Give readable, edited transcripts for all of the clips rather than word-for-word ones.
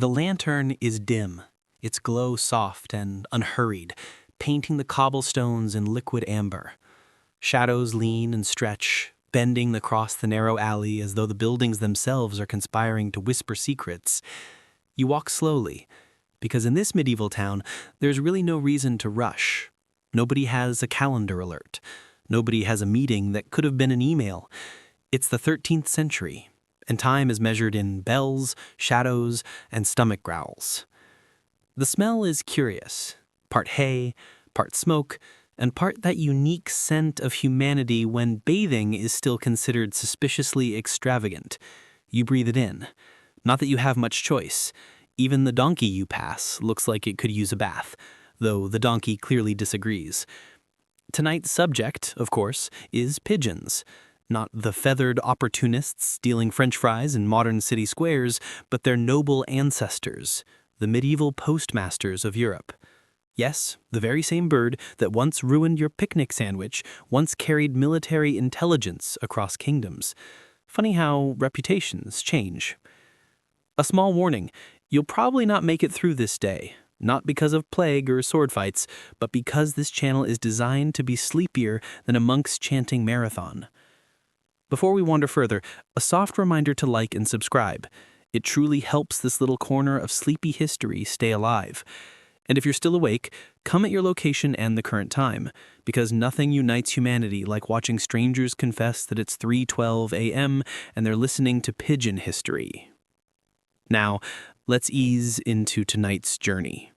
The lantern is dim, its glow soft and unhurried, painting the cobblestones in liquid amber. Shadows lean and stretch, bending across the narrow alley as though the buildings themselves are conspiring to whisper secrets. You walk slowly, because in this medieval town, there's really no reason to rush. Nobody has a calendar alert. Nobody has a meeting that could have been an email. It's the 13th century, and time is measured in bells, shadows, and stomach growls. The smell is curious, part hay, part smoke, and part that unique scent of humanity when bathing is still considered suspiciously extravagant. You breathe it in. Not that you have much choice. Even the donkey you pass looks like it could use a bath, though the donkey clearly disagrees. Tonight's subject, of course, is pigeons. Not the feathered opportunists stealing French fries in modern city squares, but their noble ancestors, the medieval postmasters of Europe. Yes, the very same bird that once ruined your picnic sandwich once carried military intelligence across kingdoms. Funny how reputations change. A small warning, you'll probably not make it through this day, not because of plague or sword fights, but because this channel is designed to be sleepier than a monk's chanting marathon. Before we wander further, a soft reminder to like and subscribe. It truly helps this little corner of sleepy history stay alive. And if you're still awake, come at your location and the current time, because nothing unites humanity like watching strangers confess that it's 3:12 a.m. and they're listening to pigeon history. Now, let's ease into tonight's journey.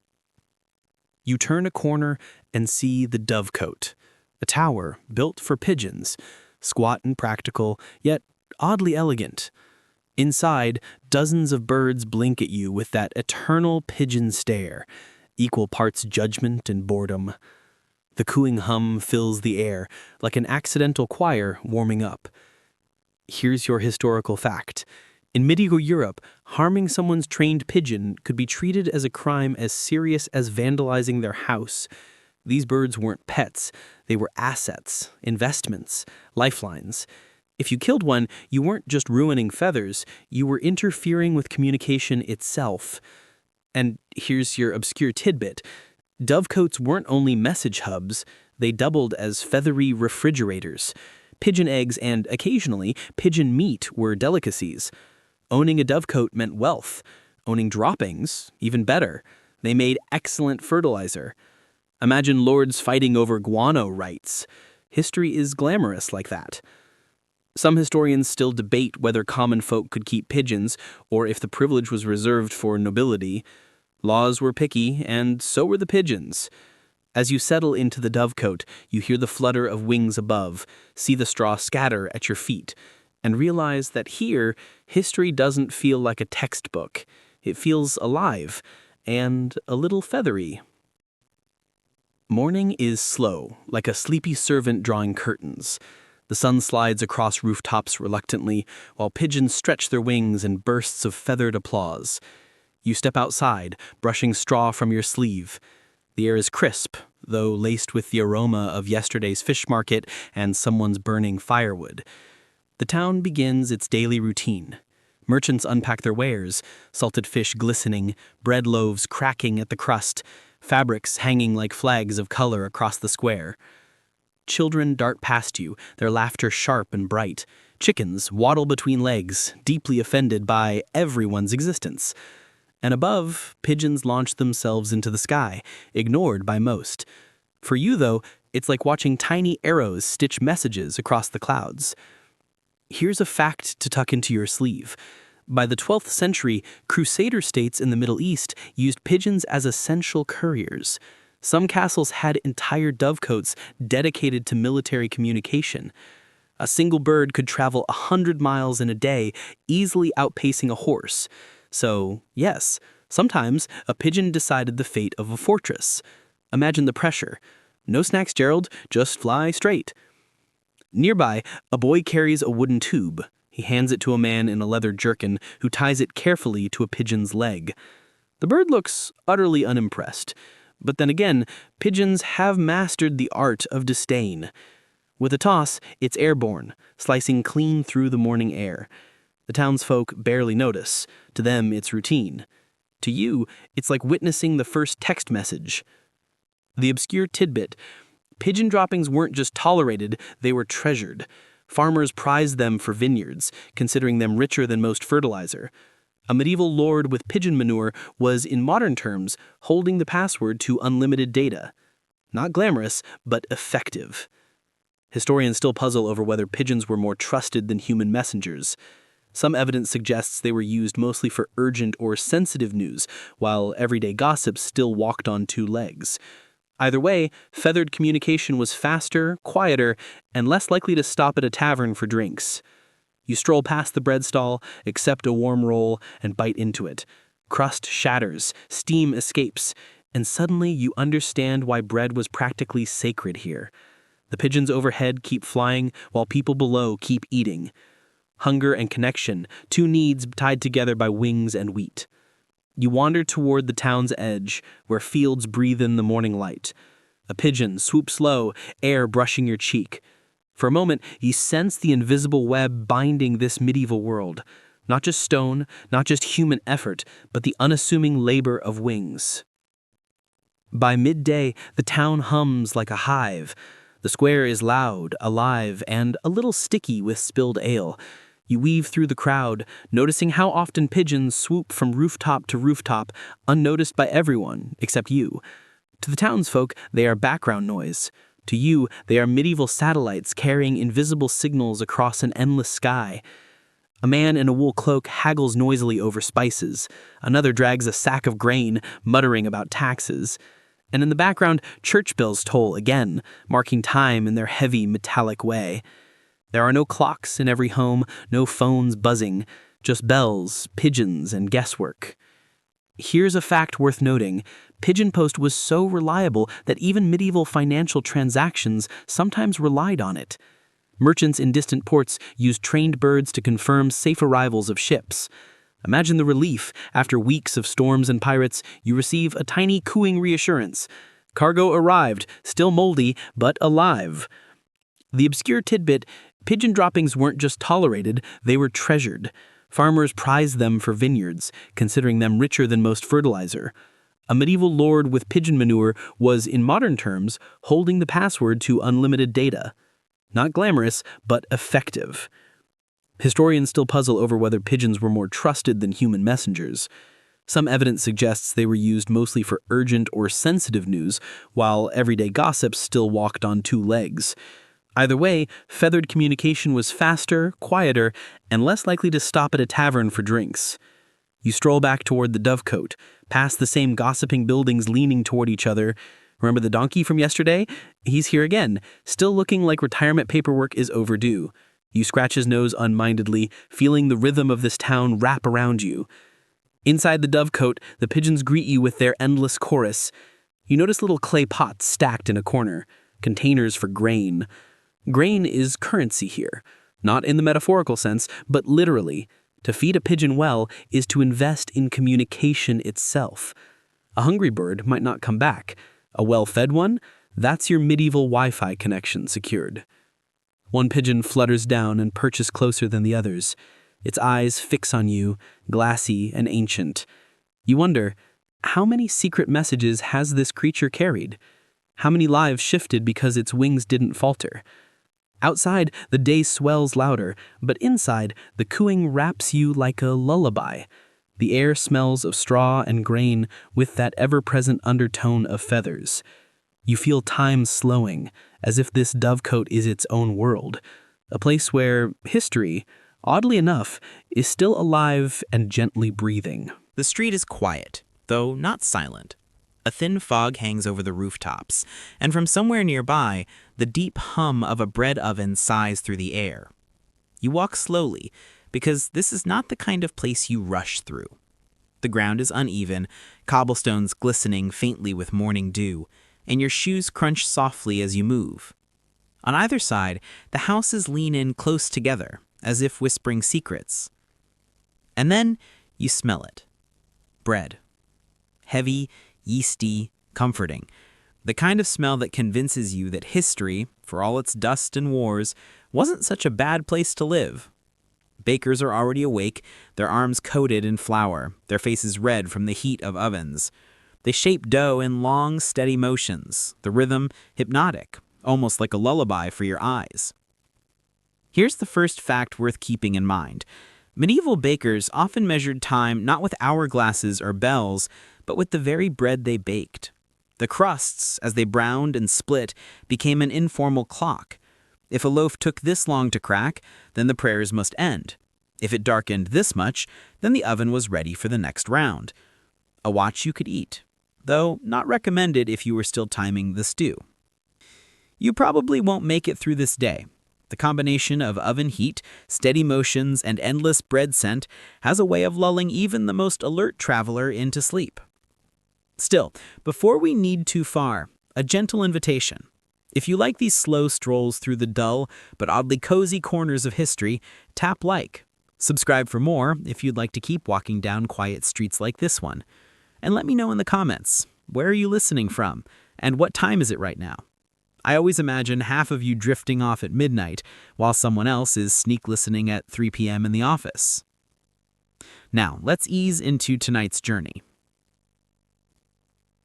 You turn a corner and see the Dovecote, a tower built for pigeons, squat and practical, yet oddly elegant. Inside, dozens of birds blink at you with that eternal pigeon stare, equal parts judgment and boredom. The cooing hum fills the air, like an accidental choir warming up. Here's your historical fact. In medieval Europe, harming someone's trained pigeon could be treated as a crime as serious as vandalizing their house. These birds weren't pets, they were assets, investments, lifelines. If you killed one, you weren't just ruining feathers, you were interfering with communication itself. And here's your obscure tidbit. Dovecotes weren't only message hubs, they doubled as feathery refrigerators. Pigeon eggs and, occasionally, pigeon meat were delicacies. Owning a dovecote meant wealth. Owning droppings, even better. They made excellent fertilizer. Imagine lords fighting over guano rights. History is glamorous like that. Some historians still debate whether common folk could keep pigeons or if the privilege was reserved for nobility. Laws were picky, and so were the pigeons. As you settle into the dovecote, you hear the flutter of wings above, see the straw scatter at your feet, and realize that here, history doesn't feel like a textbook. It feels alive and a little feathery. Morning is slow, like a sleepy servant drawing curtains. The sun slides across rooftops reluctantly, while pigeons stretch their wings in bursts of feathered applause. You step outside, brushing straw from your sleeve. The air is crisp, though laced with the aroma of yesterday's fish market and someone's burning firewood. The town begins its daily routine. Merchants unpack their wares, salted fish glistening, bread loaves cracking at the crust, fabrics hanging like flags of color across the square. Children dart past you, their laughter sharp and bright. Chickens waddle between legs, deeply offended by everyone's existence. And above, pigeons launch themselves into the sky, ignored by most. For you, though, it's like watching tiny arrows stitch messages across the clouds. Here's a fact to tuck into your sleeve. By the 12th century, Crusader states in the Middle East used pigeons as essential couriers. Some castles had entire dovecotes dedicated to military communication. A single bird could travel 100 miles in a day, easily outpacing a horse. So, yes, sometimes a pigeon decided the fate of a fortress. Imagine the pressure. No snacks, Gerald, just fly straight. Nearby, a boy carries a wooden tube. He hands it to a man in a leather jerkin who ties it carefully to a pigeon's leg. The bird looks utterly unimpressed. But then again, pigeons have mastered the art of disdain. With a toss, it's airborne, slicing clean through the morning air. The townsfolk barely notice. To them, it's routine. To you, it's like witnessing the first text message. The obscure tidbit: pigeon droppings weren't just tolerated, they were treasured. Farmers prized them for vineyards, considering them richer than most fertilizer. A medieval lord with pigeon manure was, in modern terms, holding the password to unlimited data. Not glamorous, but effective. Historians still puzzle over whether pigeons were more trusted than human messengers. Some evidence suggests they were used mostly for urgent or sensitive news, while everyday gossip still walked on two legs. Either way, feathered communication was faster, quieter, and less likely to stop at a tavern for drinks. You stroll past the bread stall, accept a warm roll, and bite into it. Crust shatters, steam escapes, and suddenly you understand why bread was practically sacred here. The pigeons overhead keep flying, while people below keep eating. Hunger and connection, two needs tied together by wings and wheat. You wander toward the town's edge, where fields breathe in the morning light. A pigeon swoops low, air brushing your cheek. For a moment, you sense the invisible web binding this medieval world. Not just stone, not just human effort, but the unassuming labor of wings. By midday, the town hums like a hive. The square is loud, alive, and a little sticky with spilled ale. You weave through the crowd, noticing how often pigeons swoop from rooftop to rooftop, unnoticed by everyone except you. To the townsfolk, they are background noise. To you, they are medieval satellites carrying invisible signals across an endless sky. A man in a wool cloak haggles noisily over spices. Another drags a sack of grain, muttering about taxes. And in the background, church bells toll again, marking time in their heavy, metallic way. There are no clocks in every home, no phones buzzing, just bells, pigeons, and guesswork. Here's a fact worth noting. Pigeon post was so reliable that even medieval financial transactions sometimes relied on it. Merchants in distant ports used trained birds to confirm safe arrivals of ships. Imagine the relief after weeks of storms and pirates. You receive a tiny cooing reassurance. Cargo arrived, still moldy, but alive. The obscure tidbit: pigeon droppings weren't just tolerated, they were treasured. Farmers prized them for vineyards, considering them richer than most fertilizer. A medieval lord with pigeon manure was, in modern terms, holding the password to unlimited data. Not glamorous, but effective. Historians still puzzle over whether pigeons were more trusted than human messengers. Some evidence suggests they were used mostly for urgent or sensitive news, while everyday gossip still walked on two legs. Either way, feathered communication was faster, quieter, and less likely to stop at a tavern for drinks. You stroll back toward the Dovecote, past the same gossiping buildings leaning toward each other. Remember the donkey from yesterday? He's here again, still looking like retirement paperwork is overdue. You scratch his nose unmindedly, feeling the rhythm of this town wrap around you. Inside the Dovecote, the pigeons greet you with their endless chorus. You notice little clay pots stacked in a corner, containers for grain. Grain is currency here, not in the metaphorical sense, but literally. To feed a pigeon well is to invest in communication itself. A hungry bird might not come back. A well-fed one, that's your medieval Wi-Fi connection secured. One pigeon flutters down and perches closer than the others. Its eyes fix on you, glassy and ancient. You wonder, how many secret messages has this creature carried? How many lives shifted because its wings didn't falter? Outside, the day swells louder, but inside, the cooing wraps you like a lullaby. The air smells of straw and grain with that ever-present undertone of feathers. You feel time slowing, as if this dovecote is its own world, a place where history, oddly enough, is still alive and gently breathing. The street is quiet, though not silent. A thin fog hangs over the rooftops, and from somewhere nearby, the deep hum of a bread oven sighs through the air. You walk slowly, because this is not the kind of place you rush through. The ground is uneven, cobblestones glistening faintly with morning dew, and your shoes crunch softly as you move. On either side, the houses lean in close together, as if whispering secrets. And then you smell it. Bread. Heavy, yeasty, comforting. The kind of smell that convinces you that history, for all its dust and wars, wasn't such a bad place to live. Bakers are already awake, their arms coated in flour, their faces red from the heat of ovens. They shape dough in long, steady motions, the rhythm hypnotic, almost like a lullaby for your eyes. Here's the first fact worth keeping in mind. Medieval bakers often measured time not with hourglasses or bells, but with the very bread they baked. The crusts, as they browned and split, became an informal clock. If a loaf took this long to crack, then the prayers must end. If it darkened this much, then the oven was ready for the next round. A watch you could eat, though not recommended if you were still timing the stew. You probably won't make it through this day. The combination of oven heat, steady motions, and endless bread scent has a way of lulling even the most alert traveler into sleep. Still, before we need too far, a gentle invitation. If you like these slow strolls through the dull but oddly cozy corners of history, tap like. Subscribe for more if you'd like to keep walking down quiet streets like this one. And let me know in the comments, where are you listening from, and what time is it right now? I always imagine half of you drifting off at midnight, while someone else is sneak listening at 3 p.m. in the office. Now, let's ease into tonight's journey.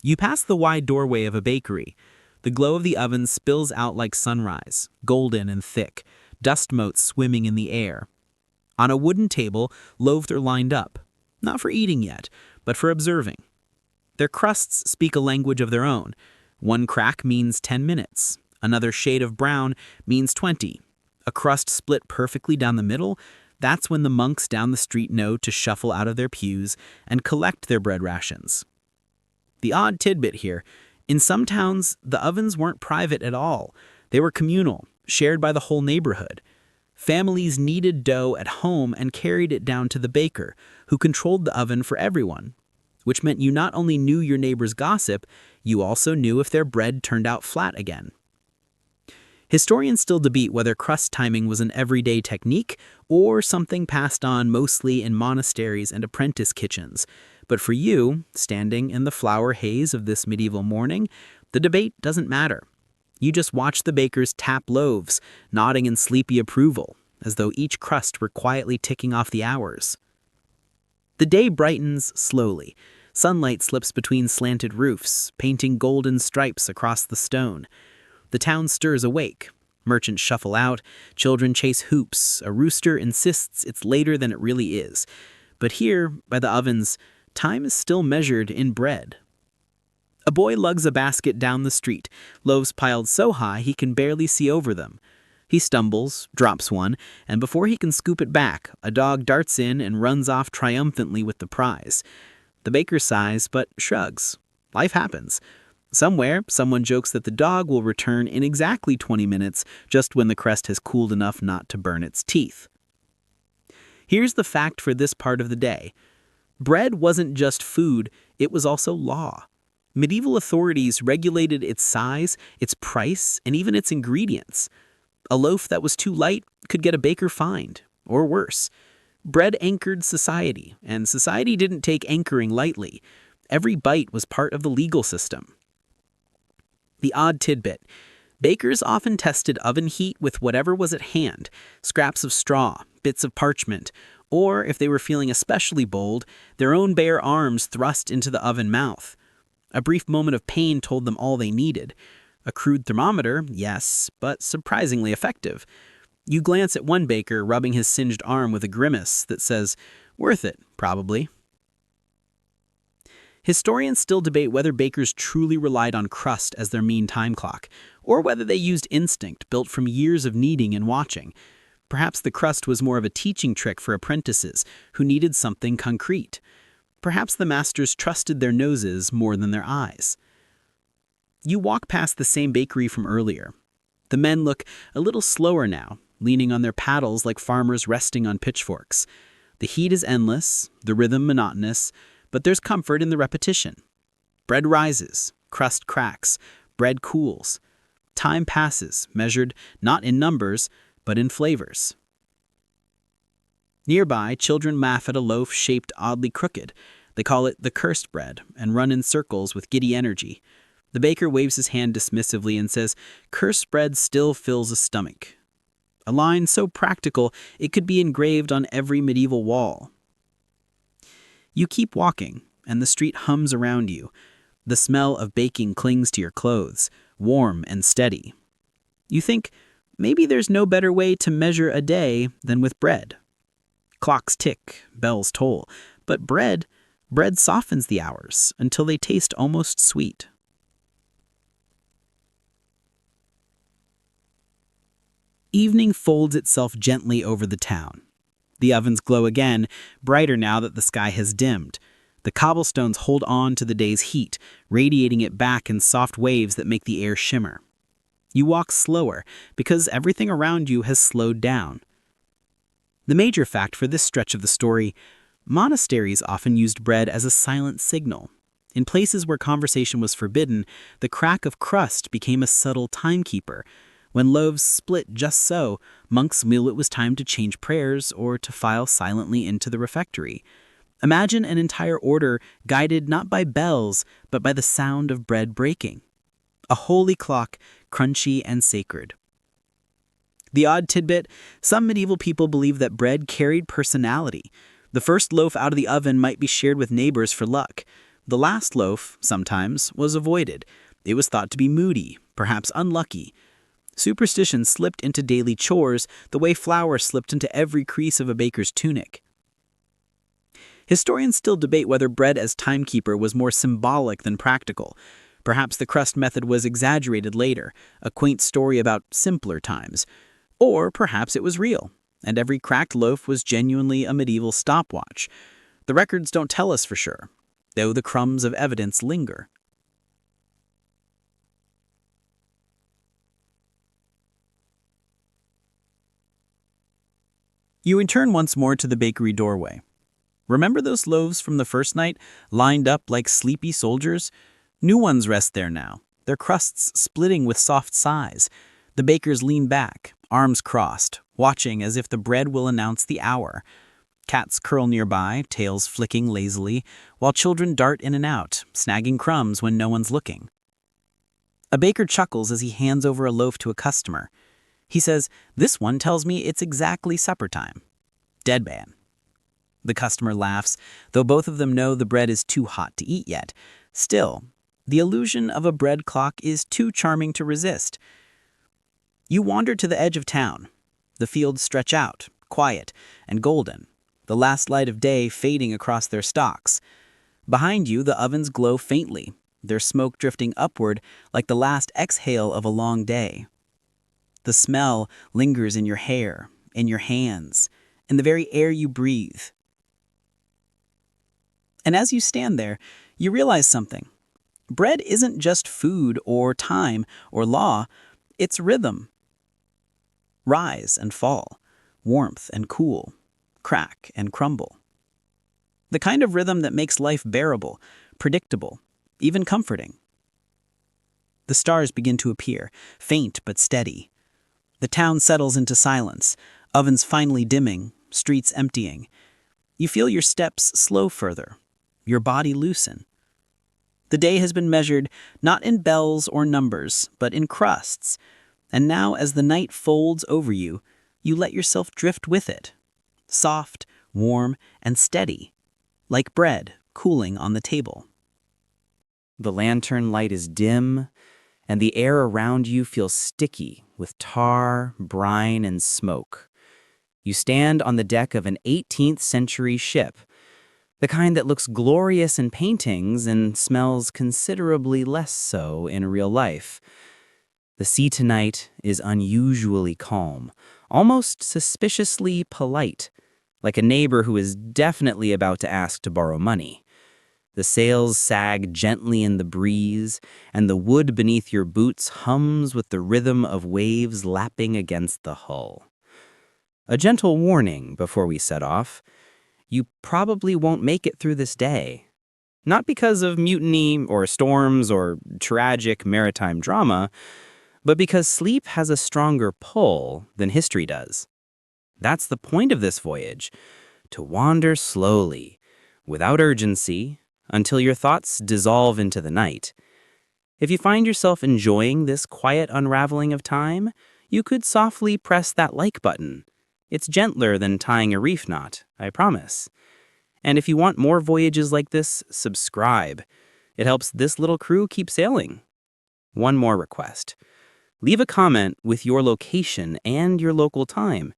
You pass the wide doorway of a bakery. The glow of the oven spills out like sunrise, golden and thick, dust motes swimming in the air. On a wooden table, loaves are lined up, not for eating yet, but for observing. Their crusts speak a language of their own. One crack means 10 minutes. Another shade of brown means 20. A crust split perfectly down the middle, that's when the monks down the street know to shuffle out of their pews and collect their bread rations. The odd tidbit here, in some towns, the ovens weren't private at all. They were communal, shared by the whole neighborhood. Families kneaded dough at home and carried it down to the baker, who controlled the oven for everyone, which meant you not only knew your neighbor's gossip, you also knew if their bread turned out flat again. Historians still debate whether crust timing was an everyday technique or something passed on mostly in monasteries and apprentice kitchens. But for you, standing in the flower haze of this medieval morning, the debate doesn't matter. You just watch the bakers tap loaves, nodding in sleepy approval, as though each crust were quietly ticking off the hours. The day brightens slowly. Sunlight slips between slanted roofs, painting golden stripes across the stone. The town stirs awake. Merchants shuffle out, children chase hoops, a rooster insists it's later than it really is. But here, by the ovens, time is still measured in bread. A boy lugs a basket down the street, loaves piled so high he can barely see over them. He stumbles, drops one, and before he can scoop it back, a dog darts in and runs off triumphantly with the prize. The baker sighs, but shrugs. Life happens. Somewhere, someone jokes that the dog will return in exactly 20 minutes, just when the crust has cooled enough not to burn its teeth. Here's the fact for this part of the day. Bread wasn't just food, it was also law. Medieval authorities regulated its size, its price, and even its ingredients. A loaf that was too light could get a baker fined, or worse. Bread anchored society, and society didn't take anchoring lightly. Every bite was part of the legal system. The odd tidbit. Bakers often tested oven heat with whatever was at hand, scraps of straw, bits of parchment, or, if they were feeling especially bold, their own bare arms thrust into the oven mouth. A brief moment of pain told them all they needed. A crude thermometer, yes, but surprisingly effective. You glance at one baker rubbing his singed arm with a grimace that says, "Worth it, probably." Historians still debate whether bakers truly relied on crust as their mean time clock, or whether they used instinct built from years of kneading and watching. Perhaps the crust was more of a teaching trick for apprentices who needed something concrete. Perhaps the masters trusted their noses more than their eyes. You walk past the same bakery from earlier. The men look a little slower now, leaning on their paddles like farmers resting on pitchforks. The heat is endless, the rhythm monotonous, but there's comfort in the repetition. Bread rises, crust cracks, bread cools. Time passes, measured not in numbers, but in flavors. Nearby, children laugh at a loaf shaped oddly crooked. They call it the cursed bread and run in circles with giddy energy. The baker waves his hand dismissively and says, "Cursed bread still fills a stomach." a line so practical it could be engraved on every medieval wall. You keep walking, and the street hums around you. The smell of baking clings to your clothes, warm and steady. You think, maybe there's no better way to measure a day than with bread. Clocks tick, bells toll, but bread softens the hours until they taste almost sweet. Evening folds itself gently over the town. The ovens glow again, brighter now that the sky has dimmed. The cobblestones hold on to the day's heat, radiating it back in soft waves that make the air shimmer. You walk slower because everything around you has slowed down. The major fact for this stretch of the story: monasteries often used bread as a silent signal. In places where conversation was forbidden, the crack of crust became a subtle timekeeper. When loaves split just so, monks knew it was time to change prayers or to file silently into the refectory. Imagine an entire order guided not by bells, but by the sound of bread breaking. A holy clock, crunchy and sacred. The odd tidbit: some medieval people believed that bread carried personality. The first loaf out of the oven might be shared with neighbors for luck. The last loaf, sometimes, was avoided. It was thought to be moody, perhaps unlucky. Superstition slipped into daily chores the way flour slipped into every crease of a baker's tunic. Historians still debate whether bread as timekeeper was more symbolic than practical. Perhaps the crust method was exaggerated later, a quaint story about simpler times. Or perhaps it was real, and every cracked loaf was genuinely a medieval stopwatch. The records don't tell us for sure, though the crumbs of evidence linger. You return once more to the bakery doorway. Remember those loaves from the first night, lined up like sleepy soldiers? New ones rest there now, their crusts splitting with soft sighs. The bakers lean back, arms crossed, watching as if the bread will announce the hour. Cats curl nearby, tails flicking lazily, while children dart in and out, snagging crumbs when no one's looking. A baker chuckles as he hands over a loaf to a customer. He says, "This one tells me it's exactly supper time." Deadpan. The customer laughs, though both of them know the bread is too hot to eat yet. Still, the illusion of a bread clock is too charming to resist. You wander to the edge of town. The fields stretch out, quiet and golden, the last light of day fading across their stalks. Behind you, the ovens glow faintly, their smoke drifting upward like the last exhale of a long day. The smell lingers in your hair, in your hands, in the very air you breathe. And as you stand there, you realize something. Bread isn't just food or time or law, it's rhythm. Rise and fall, warmth and cool, crack and crumble. The kind of rhythm that makes life bearable, predictable, even comforting. The stars begin to appear, faint but steady. The town settles into silence, ovens finally dimming, streets emptying. You feel your steps slow further, your body loosen. The day has been measured not in bells or numbers, but in crusts. And now as the night folds over you, you let yourself drift with it. Soft, warm, and steady, like bread cooling on the table. The lantern light is dim, and the air around you feels sticky with tar, brine, and smoke. You stand on the deck of an 18th-century ship, the kind that looks glorious in paintings and smells considerably less so in real life. The sea tonight is unusually calm, almost suspiciously polite, like a neighbor who is definitely about to ask to borrow money. The sails sag gently in the breeze, and the wood beneath your boots hums with the rhythm of waves lapping against the hull. A gentle warning before we set off: you probably won't make it through this day. Not because of mutiny or storms or tragic maritime drama, but because sleep has a stronger pull than history does. That's the point of this voyage, to wander slowly, without urgency, until your thoughts dissolve into the night. If you find yourself enjoying this quiet unraveling of time, you could softly press that like button. It's gentler than tying a reef knot, I promise. And if you want more voyages like this, subscribe. It helps this little crew keep sailing. One more request. Leave a comment with your location and your local time.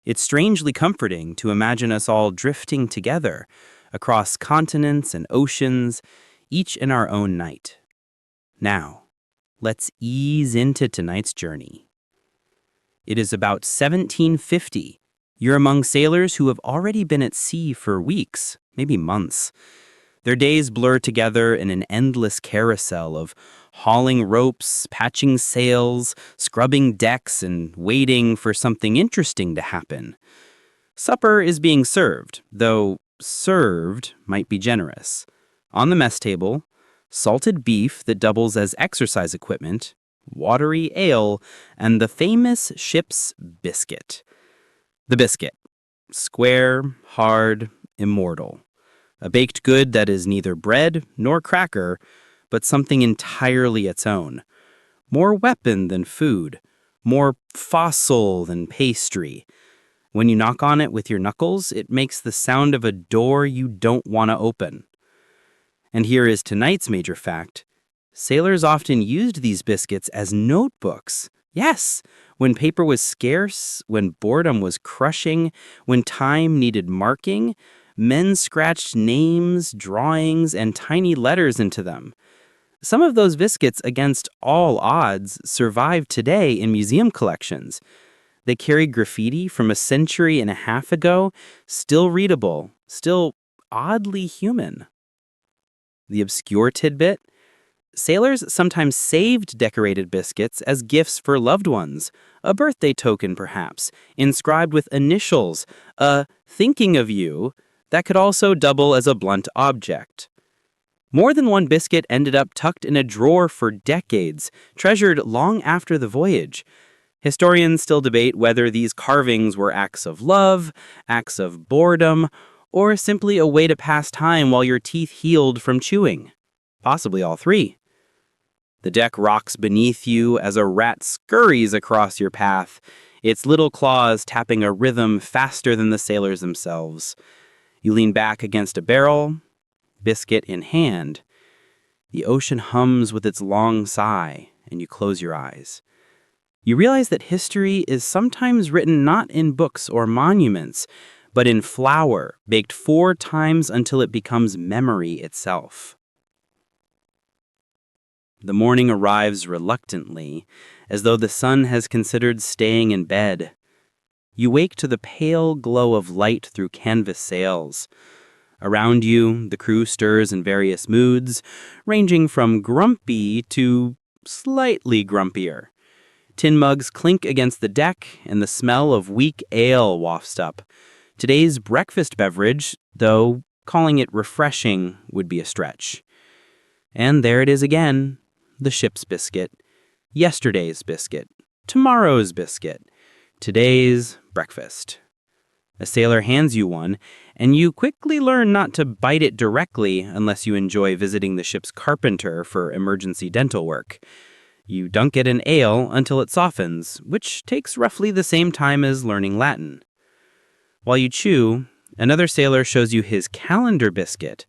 It's strangely comforting to imagine us all drifting together across continents and oceans, each in our own night. Now, let's ease into tonight's journey. It is about 1750. You're among sailors who have already been at sea for weeks, maybe months. Their days blur together in an endless carousel of hauling ropes, patching sails, scrubbing decks, and waiting for something interesting to happen. Supper is being served, though served might be generous. On the mess table, salted beef that doubles as exercise equipment, watery ale, and the famous ship's biscuit. The biscuit. Square, hard, immortal. A baked good that is neither bread nor cracker, but something entirely its own. More weapon than food. More fossil than pastry. When you knock on it with your knuckles, it makes the sound of a door you don't want to open. And here is tonight's major fact. Sailors often used these biscuits as notebooks. Yes, when paper was scarce, when boredom was crushing, when time needed marking, men scratched names, drawings, and tiny letters into them. Some of those biscuits, against all odds, survive today in museum collections. They carry graffiti from a century and a half ago, still readable, still oddly human. The obscure tidbit? Sailors sometimes saved decorated biscuits as gifts for loved ones, a birthday token perhaps, inscribed with initials, a thinking of you, that could also double as a blunt object. More than one biscuit ended up tucked in a drawer for decades, treasured long after the voyage. Historians still debate whether these carvings were acts of love, acts of boredom, or simply a way to pass time while your teeth healed from chewing. Possibly all three. The deck rocks beneath you as a rat scurries across your path, its little claws tapping a rhythm faster than the sailors themselves. You lean back against a barrel, biscuit in hand. The ocean hums with its long sigh, and you close your eyes. You realize that history is sometimes written not in books or monuments, but in flour, baked 4 times until it becomes memory itself. The morning arrives reluctantly, as though the sun has considered staying in bed. You wake to the pale glow of light through canvas sails. Around you, the crew stirs in various moods, ranging from grumpy to slightly grumpier. Tin mugs clink against the deck, and the smell of weak ale wafts up. Today's breakfast beverage, though calling it refreshing would be a stretch. And there it is again, the ship's biscuit. Yesterday's biscuit. Tomorrow's biscuit. Today's breakfast. A sailor hands you one, and you quickly learn not to bite it directly unless you enjoy visiting the ship's carpenter for emergency dental work. You dunk it in ale until it softens, which takes roughly the same time as learning Latin. While you chew, another sailor shows you his calendar biscuit.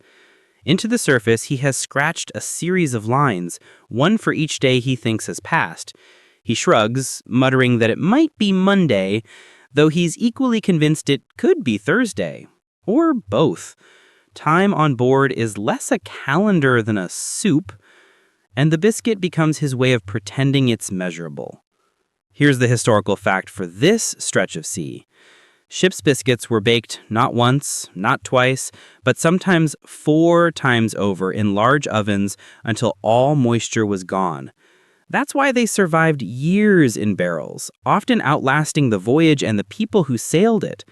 Into the surface, he has scratched a series of lines, one for each day he thinks has passed. He shrugs, muttering that it might be Monday, though he's equally convinced it could be Thursday. Or both. Time on board is less a calendar than a soup, and the biscuit becomes his way of pretending it's measurable. Here's the historical fact for this stretch of sea. Ship's biscuits were baked not once, not twice, but sometimes 4 times over in large ovens until all moisture was gone. That's why they survived years in barrels, often outlasting the voyage and the people who sailed it.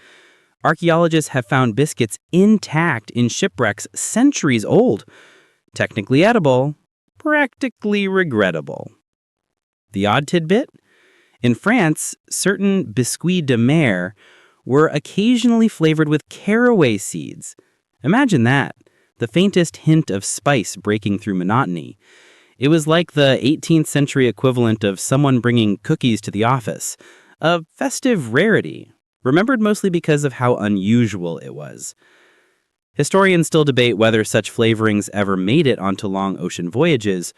Archaeologists have found biscuits intact in shipwrecks centuries old. Technically edible, practically regrettable. The odd tidbit? In France, certain biscuits de mer were occasionally flavored with caraway seeds. Imagine that, the faintest hint of spice breaking through monotony. It was like the 18th century equivalent of someone bringing cookies to the office, a festive rarity, remembered mostly because of how unusual it was. Historians still debate whether such flavorings ever made it onto long ocean voyages,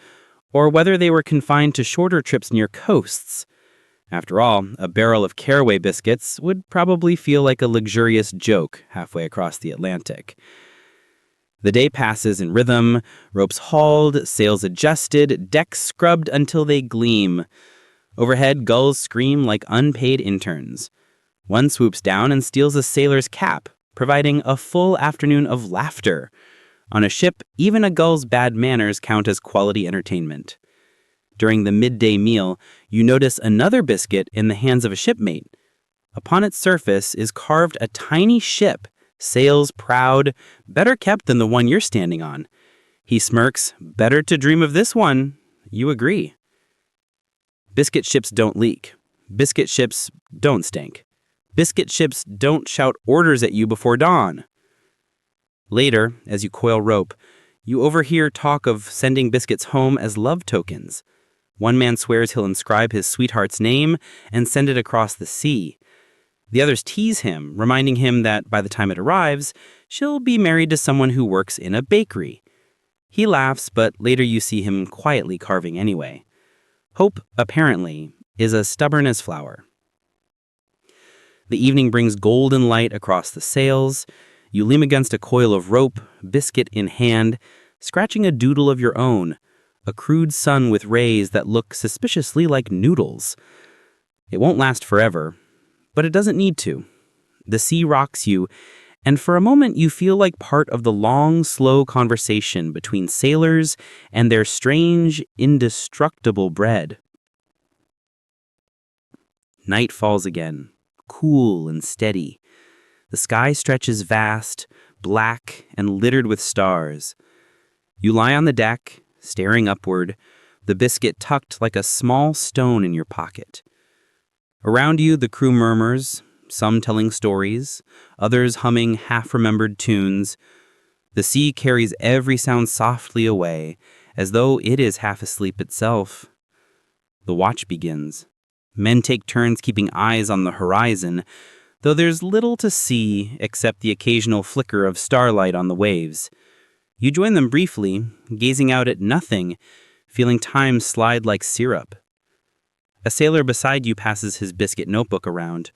or whether they were confined to shorter trips near coasts. After all, a barrel of caraway biscuits would probably feel like a luxurious joke halfway across the Atlantic. The day passes in rhythm, ropes hauled, sails adjusted, decks scrubbed until they gleam. Overhead, gulls scream like unpaid interns. One swoops down and steals a sailor's cap, providing a full afternoon of laughter. On a ship, even a gull's bad manners count as quality entertainment. During the midday meal, you notice another biscuit in the hands of a shipmate. Upon its surface is carved a tiny ship, sails proud, better kept than the one you're standing on. He smirks, better to dream of this one. You agree. Biscuit ships don't leak. Biscuit ships don't stink. Biscuit ships don't shout orders at you before dawn. Later, as you coil rope, you overhear talk of sending biscuits home as love tokens. One man swears he'll inscribe his sweetheart's name and send it across the sea. The others tease him, reminding him that by the time it arrives, she'll be married to someone who works in a bakery. He laughs, but later you see him quietly carving anyway. Hope, apparently, is as stubborn as flour. The evening brings golden light across the sails. You lean against a coil of rope, biscuit in hand, scratching a doodle of your own, a crude sun with rays that look suspiciously like noodles. It won't last forever, but it doesn't need to. The sea rocks you, and for a moment you feel like part of the long, slow conversation between sailors and their strange, indestructible bread. Night falls again, cool and steady. The sky stretches vast, black, and littered with stars. You lie on the deck, staring upward, the biscuit tucked like a small stone in your pocket. Around you, the crew murmurs, some telling stories, others humming half-remembered tunes. The sea carries every sound softly away, as though it is half asleep itself. The watch begins. Men take turns keeping eyes on the horizon, though there's little to see except the occasional flicker of starlight on the waves. You join them briefly, gazing out at nothing, feeling time slide like syrup. A sailor beside you passes his biscuit notebook around.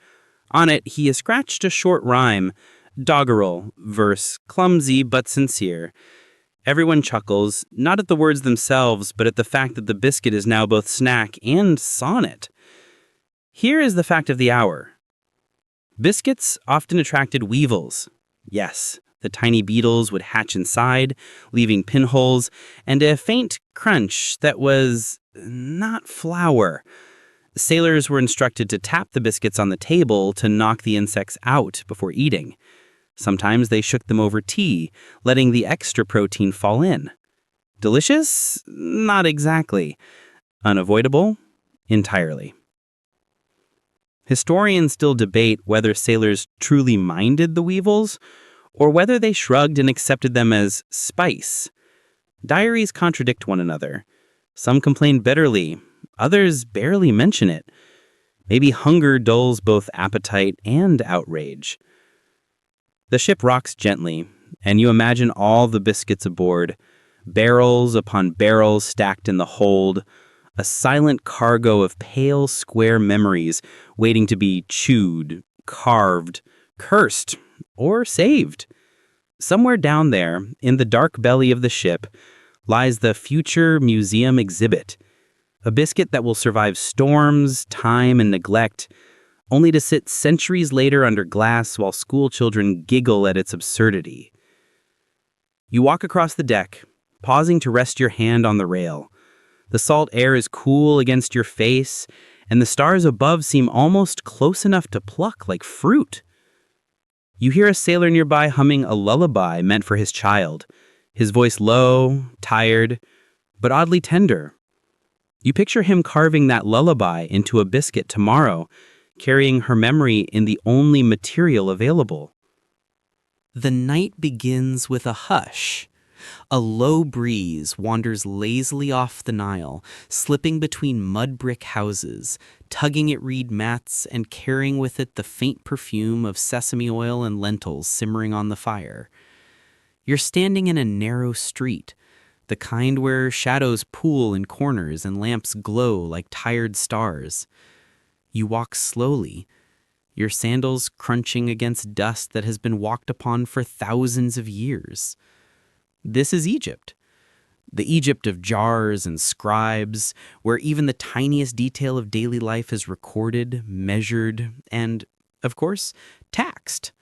On it, he has scratched a short rhyme, doggerel, verse, clumsy but sincere. Everyone chuckles, not at the words themselves, but at the fact that the biscuit is now both snack and sonnet. Here is the fact of the hour. Biscuits often attracted weevils. Yes, the tiny beetles would hatch inside, leaving pinholes, and a faint crunch that was not flour. Sailors were instructed to tap the biscuits on the table to knock the insects out before eating. Sometimes they shook them over tea, letting the extra protein fall in. Delicious? Not exactly. Unavoidable? Entirely. Historians still debate whether sailors truly minded the weevils, or whether they shrugged and accepted them as spice. Diaries contradict one another. Some complain bitterly, others barely mention it. Maybe hunger dulls both appetite and outrage. The ship rocks gently, and you imagine all the biscuits aboard, barrels upon barrels stacked in the hold, a silent cargo of pale, square memories waiting to be chewed, carved, cursed, or saved. Somewhere down there, in the dark belly of the ship, lies the future museum exhibit, a biscuit that will survive storms, time, and neglect, only to sit centuries later under glass while school children giggle at its absurdity. You walk across the deck, pausing to rest your hand on the rail. The salt air is cool against your face, and the stars above seem almost close enough to pluck like fruit. You hear a sailor nearby humming a lullaby meant for his child, his voice low, tired, but oddly tender. You picture him carving that lullaby into a biscuit tomorrow, carrying her memory in the only material available. The night begins with a hush, A low breeze wanders lazily off the Nile, slipping between mud brick houses, tugging at reed mats and carrying with it the faint perfume of sesame oil and lentils simmering on the fire. You're standing in a narrow street, the kind where shadows pool in corners and lamps glow like tired stars. You walk slowly, your sandals crunching against dust that has been walked upon for thousands of years. This is Egypt. The Egypt of jars and scribes, where even the tiniest detail of daily life is recorded, measured, and, of course, taxed.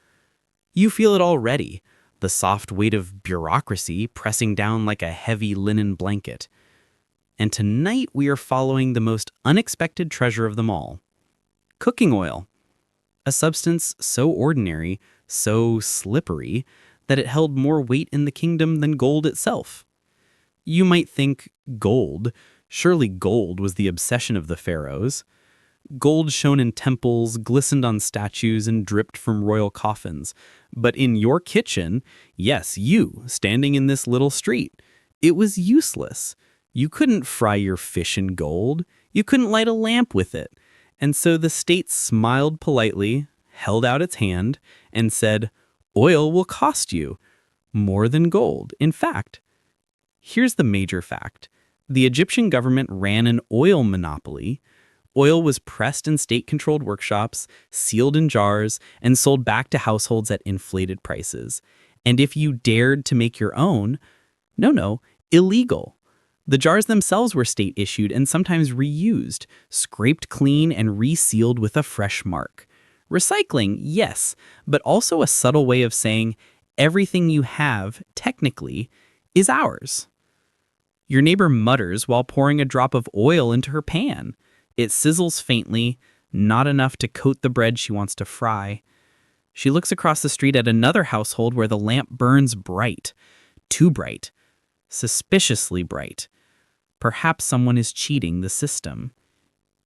You feel it already, the soft weight of bureaucracy pressing down like a heavy linen blanket. And tonight we are following the most unexpected treasure of them all: cooking oil. A substance so ordinary, so slippery, that it held more weight in the kingdom than gold itself. You might think, gold? Surely gold was the obsession of the pharaohs. Gold shone in temples, glistened on statues, and dripped from royal coffins. But in your kitchen, yes, you, standing in this little street, it was useless. You couldn't fry your fish in gold. You couldn't light a lamp with it. And so the state smiled politely, held out its hand, and said, "Oil will cost you more than gold." In fact, here's the major fact. The Egyptian government ran an oil monopoly. Oil was pressed in state-controlled workshops, sealed in jars, and sold back to households at inflated prices. And if you dared to make your own, illegal. The jars themselves were state-issued and sometimes reused, scraped clean and resealed with a fresh mark. Recycling, yes, but also a subtle way of saying everything you have, technically, is ours. Your neighbor mutters while pouring a drop of oil into her pan. It sizzles faintly, not enough to coat the bread she wants to fry. She looks across the street at another household where the lamp burns bright. Too bright. Suspiciously bright. Perhaps someone is cheating the system.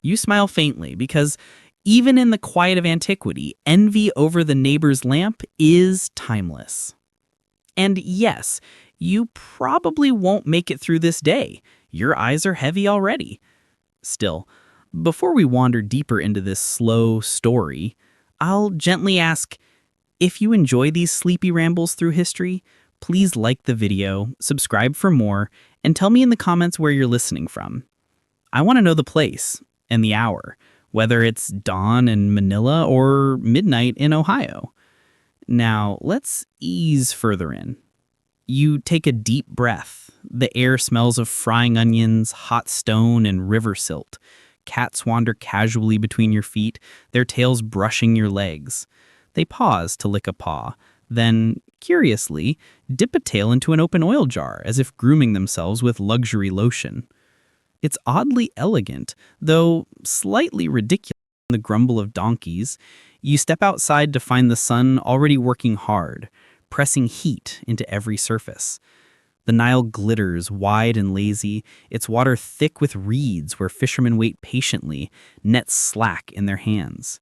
You smile faintly because even in the quiet of antiquity, envy over the neighbor's lamp is timeless. And yes, you probably won't make it through this day. Your eyes are heavy already. Still, before we wander deeper into this slow story, I'll gently ask, if you enjoy these sleepy rambles through history, please like the video, subscribe for more, and tell me in the comments where you're listening from. I want to know the place and the hour, whether it's dawn in Manila or midnight in Ohio. Now, let's ease further in. You take a deep breath. The air smells of frying onions, hot stone, and river silt. Cats wander casually between your feet, their tails brushing your legs. They pause to lick a paw, then, curiously, dip a tail into an open oil jar as if grooming themselves with luxury lotion. It's oddly elegant, though slightly ridiculous in the grumble of donkeys. You step outside to find the sun already working hard, pressing heat into every surface. The Nile glitters wide and lazy, its water thick with reeds where fishermen wait patiently, nets slack in their hands.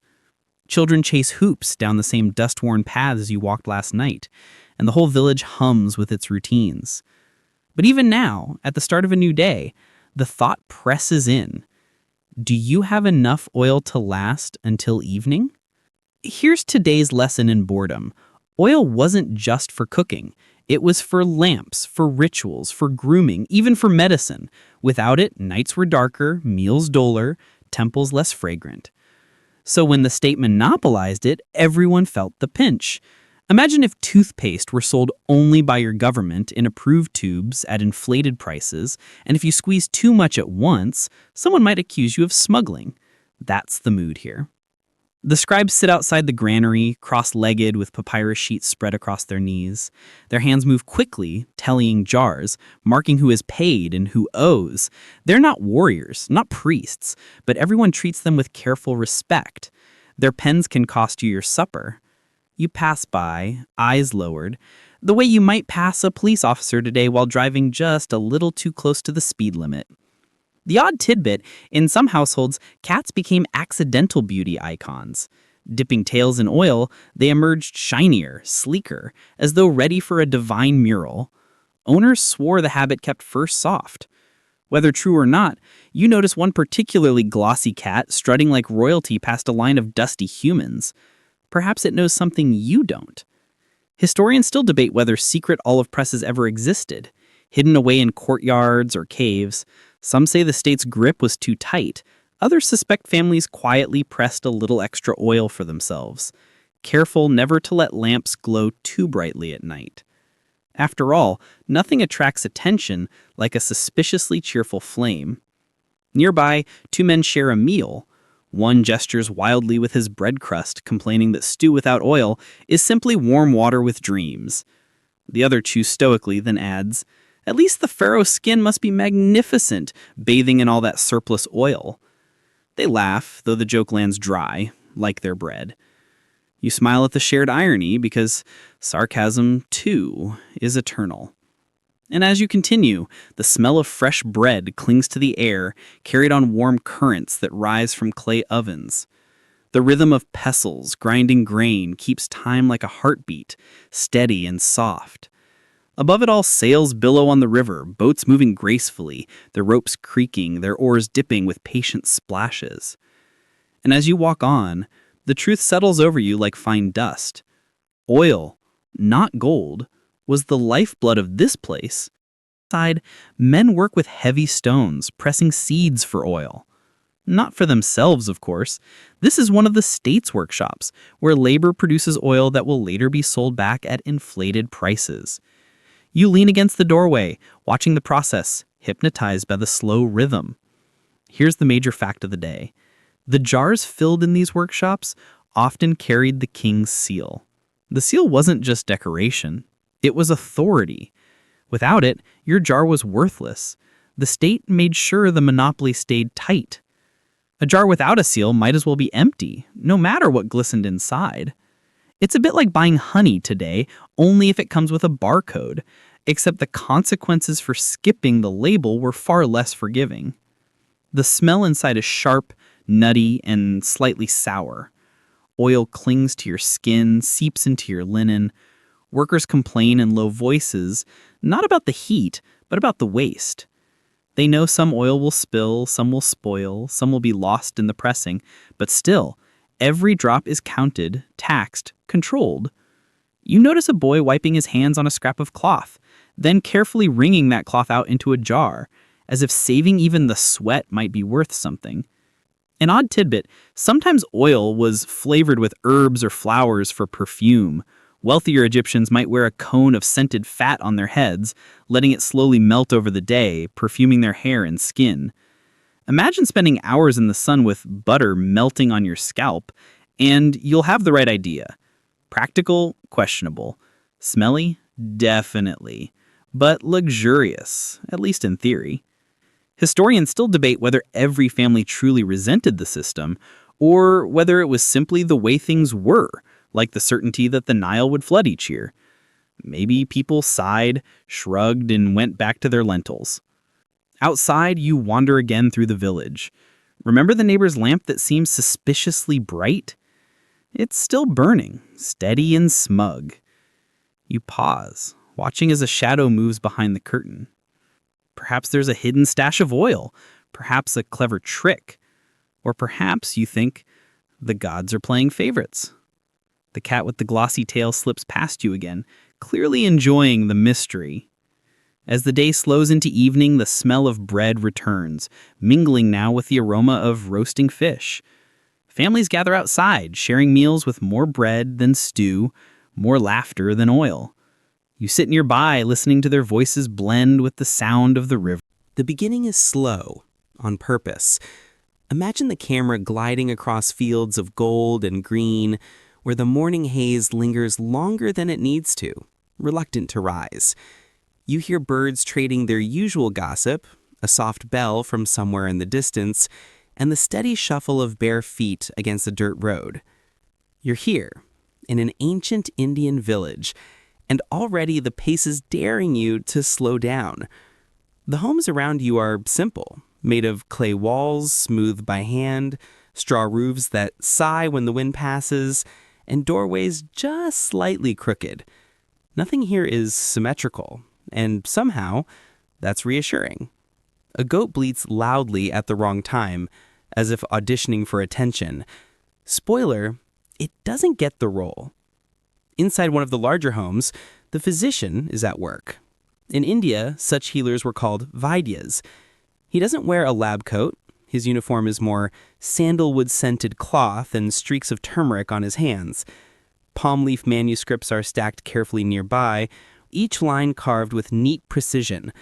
Children chase hoops down the same dust-worn paths you walked last night, and the whole village hums with its routines. But even now, at the start of a new day, the thought presses in. Do you have enough oil to last until evening? Here's today's lesson in boredom. Oil wasn't just for cooking. It was for lamps, for rituals, for grooming, even for medicine. Without it, nights were darker, meals duller, temples less fragrant. So when the state monopolized it, everyone felt the pinch. Imagine if toothpaste were sold only by your government in approved tubes at inflated prices, and if you squeezed too much at once, someone might accuse you of smuggling. That's the mood here. The scribes sit outside the granary, cross-legged with papyrus sheets spread across their knees. Their hands move quickly, tallying jars, marking who is paid and who owes. They're not warriors, not priests, but everyone treats them with careful respect. Their pens can cost you your supper. You pass by, eyes lowered, the way you might pass a police officer today while driving just a little too close to the speed limit. The odd tidbit, in some households, cats became accidental beauty icons. Dipping tails in oil, they emerged shinier, sleeker, as though ready for a divine mural. owners swore the habit kept fur soft. Whether true or not, you notice one particularly glossy cat strutting like royalty past a line of dusty humans. Perhaps it knows something you don't. Historians still debate whether secret olive presses ever existed, hidden away in courtyards or caves. Some say the state's grip was too tight. Others suspect families quietly pressed a little extra oil for themselves, careful never to let lamps glow too brightly at night. After all, nothing attracts attention like a suspiciously cheerful flame. Nearby, two men share a meal. One gestures wildly with his bread crust, complaining that stew without oil is simply warm water with dreams. The other chews stoically, then adds, "At least the pharaoh's skin must be magnificent, bathing in all that surplus oil." They laugh, though the joke lands dry, like their bread. You smile at the shared irony because sarcasm, too, is eternal. And as you continue, the smell of fresh bread clings to the air, carried on warm currents that rise from clay ovens. The rhythm of pestles grinding grain keeps time like a heartbeat, steady and soft. Above it all, sails billow on the river, boats moving gracefully, their ropes creaking, their oars dipping with patient splashes. And as you walk on, the truth settles over you like fine dust. Oil, not gold, was the lifeblood of this place. Inside, men work with heavy stones, pressing seeds for oil. Not for themselves, of course. This is one of the state's workshops, where labor produces oil that will later be sold back at inflated prices. You lean against the doorway, watching the process, hypnotized by the slow rhythm. Here's the major fact of the day. The jars filled in these workshops often carried the king's seal. The seal wasn't just decoration. It was authority. Without it, your jar was worthless. The state made sure the monopoly stayed tight. A jar without a seal might as well be empty, no matter what glistened inside. It's a bit like buying honey today, only if it comes with a barcode, except the consequences for skipping the label were far less forgiving. The smell inside is sharp, nutty, and slightly sour. Oil clings to your skin, seeps into your linen. Workers complain in low voices, not about the heat, but about the waste. They know some oil will spill, some will spoil, some will be lost in the pressing, but still, every drop is counted, taxed, controlled. You notice a boy wiping his hands on a scrap of cloth, then carefully wringing that cloth out into a jar, as if saving even the sweat might be worth something. An odd tidbit, sometimes oil was flavored with herbs or flowers for perfume. Wealthier Egyptians might wear a cone of scented fat on their heads, letting it slowly melt over the day, perfuming their hair and skin. Imagine spending hours in the sun with butter melting on your scalp, and you'll have the right idea. Practical? Questionable. Smelly? Definitely. But luxurious, at least in theory. Historians still debate whether every family truly resented the system, or whether it was simply the way things were, like the certainty that the Nile would flood each year. Maybe people sighed, shrugged, and went back to their lentils. Outside, you wander again through the village. Remember the neighbor's lamp that seems suspiciously bright? It's still burning, steady and smug. You pause, watching as a shadow moves behind the curtain. Perhaps there's a hidden stash of oil, perhaps a clever trick, or perhaps you think the gods are playing favorites. The cat with the glossy tail slips past you again, clearly enjoying the mystery. As the day slows into evening, the smell of bread returns, mingling now with the aroma of roasting fish. Families gather outside, sharing meals with more bread than stew, more laughter than oil. You sit nearby, listening to their voices blend with the sound of the river. The beginning is slow, on purpose. Imagine the camera gliding across fields of gold and green, where the morning haze lingers longer than it needs to, reluctant to rise. You hear birds trading their usual gossip, a soft bell from somewhere in the distance, and the steady shuffle of bare feet against a dirt road. You're here, in an ancient Indian village, and already the pace is daring you to slow down. The homes around you are simple, made of clay walls smoothed by hand, straw roofs that sigh when the wind passes, and doorways just slightly crooked. Nothing here is symmetrical, and somehow, that's reassuring. A goat bleats loudly at the wrong time, as if auditioning for attention. Spoiler, it doesn't get the role. Inside one of the larger homes, the physician is at work. In India, such healers were called Vaidyas. He doesn't wear a lab coat. His uniform is more sandalwood-scented cloth and streaks of turmeric on his hands. Palm leaf manuscripts are stacked carefully nearby, each line carved with neat precision.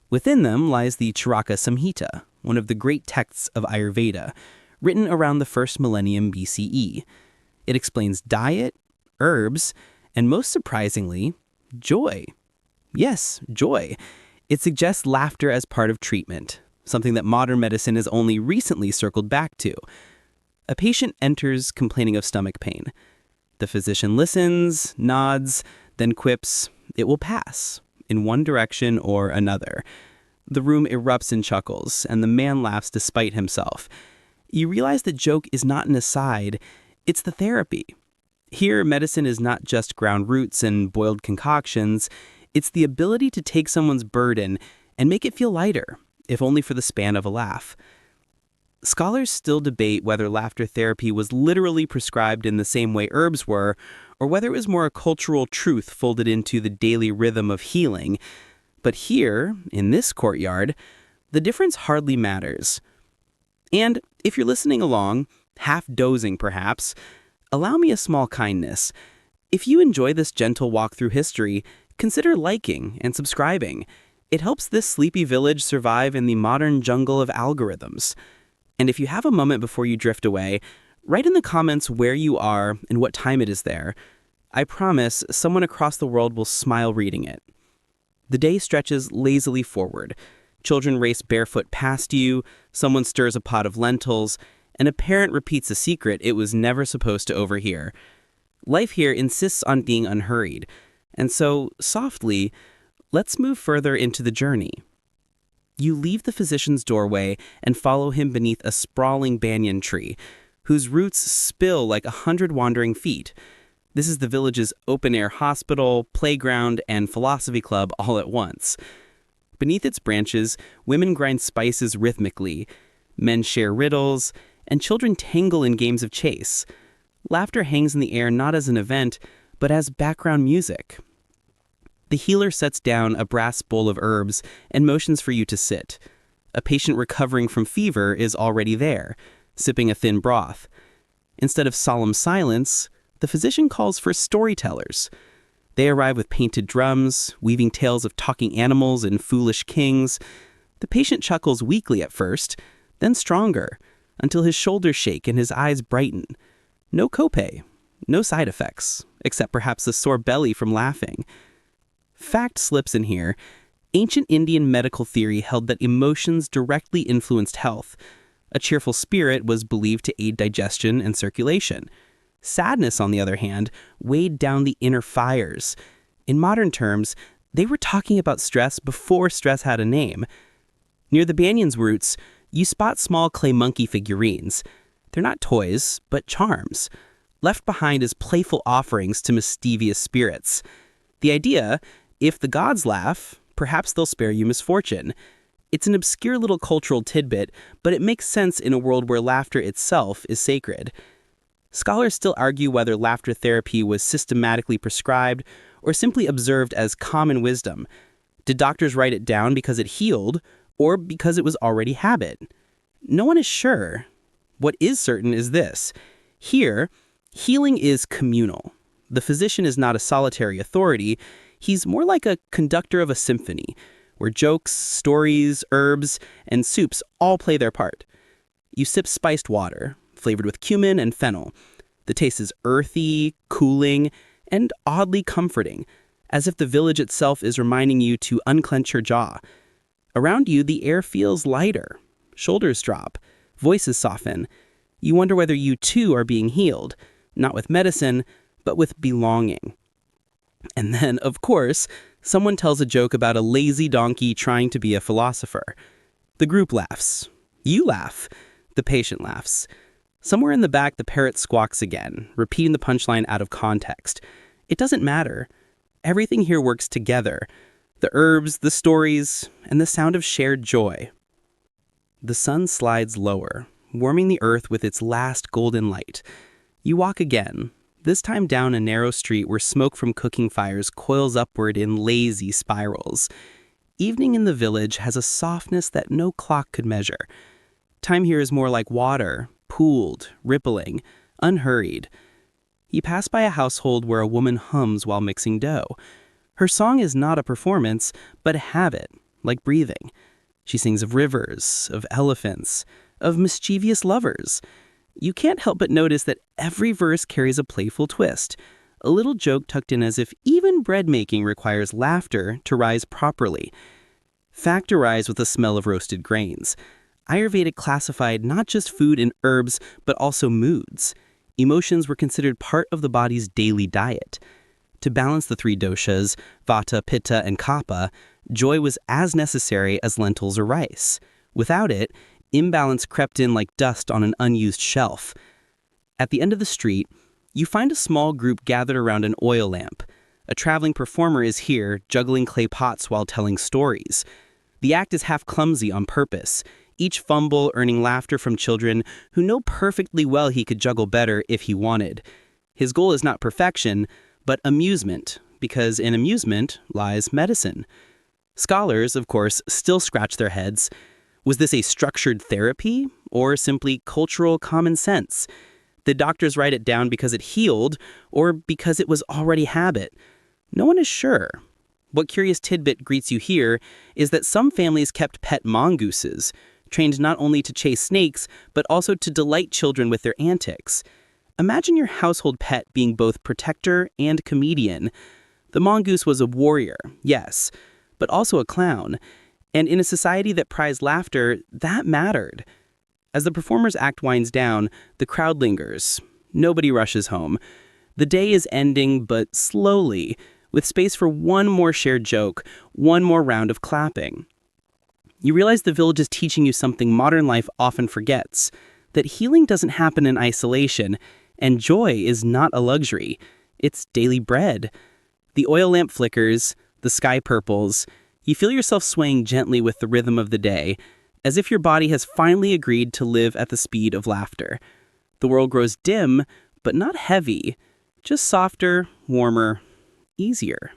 Within them lies the Charaka Samhita, one of the great texts of Ayurveda, written around the first millennium BCE. It explains diet, herbs, and most surprisingly, joy. Yes, joy. It suggests laughter as part of treatment, something that modern medicine has only recently circled back to. A patient enters complaining of stomach pain. The physician listens, nods, then quips, "It will pass," in one direction or another. The room erupts in chuckles, and the man laughs despite himself. You realize the joke is not an aside, it's the therapy. Here, medicine is not just ground roots and boiled concoctions, it's the ability to take someone's burden and make it feel lighter, if only for the span of a laugh. Scholars still debate whether laughter therapy was literally prescribed in the same way herbs were, or whether it was more a cultural truth folded into the daily rhythm of healing. But here, in this courtyard, the difference hardly matters. And if you're listening along, half dozing perhaps, allow me a small kindness. If you enjoy this gentle walk through history, consider liking and subscribing. It helps this sleepy village survive in the modern jungle of algorithms. And if you have a moment before you drift away, write in the comments where you are and what time it is there. I promise someone across the world will smile reading it. The day stretches lazily forward. Children race barefoot past you, someone stirs a pot of lentils, and a parent repeats a secret it was never supposed to overhear. Life here insists on being unhurried, and so, softly, let's move further into the journey. You leave the physician's doorway and follow him beneath a sprawling banyan tree, whose roots spill like 100 wandering feet. This is the village's open-air hospital, playground, and philosophy club all at once. Beneath its branches, women grind spices rhythmically, men share riddles, and children tangle in games of chase. Laughter hangs in the air not as an event, but as background music. The healer sets down a brass bowl of herbs and motions for you to sit. A patient recovering from fever is already there, sipping a thin broth. Instead of solemn silence, the physician calls for storytellers. They arrive with painted drums, weaving tales of talking animals and foolish kings. The patient chuckles weakly at first, then stronger, until his shoulders shake and his eyes brighten. No copay, no side effects, except perhaps a sore belly from laughing. Fact slips in here. Ancient Indian medical theory held that emotions directly influenced health. A cheerful spirit was believed to aid digestion and circulation. Sadness, on the other hand, weighed down the inner fires. In modern terms, they were talking about stress before stress had a name. Near the banyan's roots, you spot small clay monkey figurines. They're not toys, but charms, left behind as playful offerings to mischievous spirits. The idea, if the gods laugh, perhaps they'll spare you misfortune. It's an obscure little cultural tidbit, but it makes sense in a world where laughter itself is sacred. Scholars still argue whether laughter therapy was systematically prescribed or simply observed as common wisdom. Did doctors write it down because it healed, or because it was already habit? No one is sure. What is certain is this. Here, healing is communal. The physician is not a solitary authority. He's more like a conductor of a symphony, where jokes, stories, herbs, and soups all play their part. You sip spiced water, flavored with cumin and fennel. The taste is earthy, cooling, and oddly comforting, as if the village itself is reminding you to unclench your jaw. Around you, the air feels lighter. Shoulders drop. Voices soften. You wonder whether you too are being healed, not with medicine, but with belonging. And then, of course, someone tells a joke about a lazy donkey trying to be a philosopher. The group laughs. You laugh. The patient laughs. Somewhere in the back, the parrot squawks again, repeating the punchline out of context. It doesn't matter. Everything here works together. The herbs, the stories, and the sound of shared joy. The sun slides lower, warming the earth with its last golden light. You walk again, this time down a narrow street where smoke from cooking fires coils upward in lazy spirals. Evening in the village has a softness that no clock could measure. Time here is more like water, pooled, rippling, unhurried. You pass by a household where a woman hums while mixing dough. Her song is not a performance, but a habit, like breathing. She sings of rivers, of elephants, of mischievous lovers. You can't help but notice that every verse carries a playful twist, a little joke tucked in as if even bread making requires laughter to rise properly. Factorize with the smell of roasted grains. Ayurveda classified not just food and herbs, but also moods. Emotions were considered part of the body's daily diet. To balance the three doshas, vata, pitta, and kapha, joy was as necessary as lentils or rice. Without it, imbalance crept in like dust on an unused shelf. At the end of the street, you find a small group gathered around an oil lamp. A traveling performer is here, juggling clay pots while telling stories. The act is half clumsy on purpose, each fumble earning laughter from children who know perfectly well he could juggle better if he wanted. His goal is not perfection, but amusement, because in amusement lies medicine. Scholars, of course, still scratch their heads. Was this a structured therapy, or simply cultural common sense? Did doctors write it down because it healed, or because it was already habit? No one is sure. What curious tidbit greets you here is that some families kept pet mongooses, trained not only to chase snakes, but also to delight children with their antics. Imagine your household pet being both protector and comedian. The mongoose was a warrior, yes, but also a clown. And in a society that prized laughter, that mattered. As the performer's act winds down, the crowd lingers. Nobody rushes home. The day is ending, but slowly, with space for one more shared joke, one more round of clapping. You realize the village is teaching you something modern life often forgets, that healing doesn't happen in isolation, and joy is not a luxury. It's daily bread. The oil lamp flickers, the sky purples. You feel yourself swaying gently with the rhythm of the day, as if your body has finally agreed to live at the speed of laughter. The world grows dim, but not heavy, just softer, warmer, easier.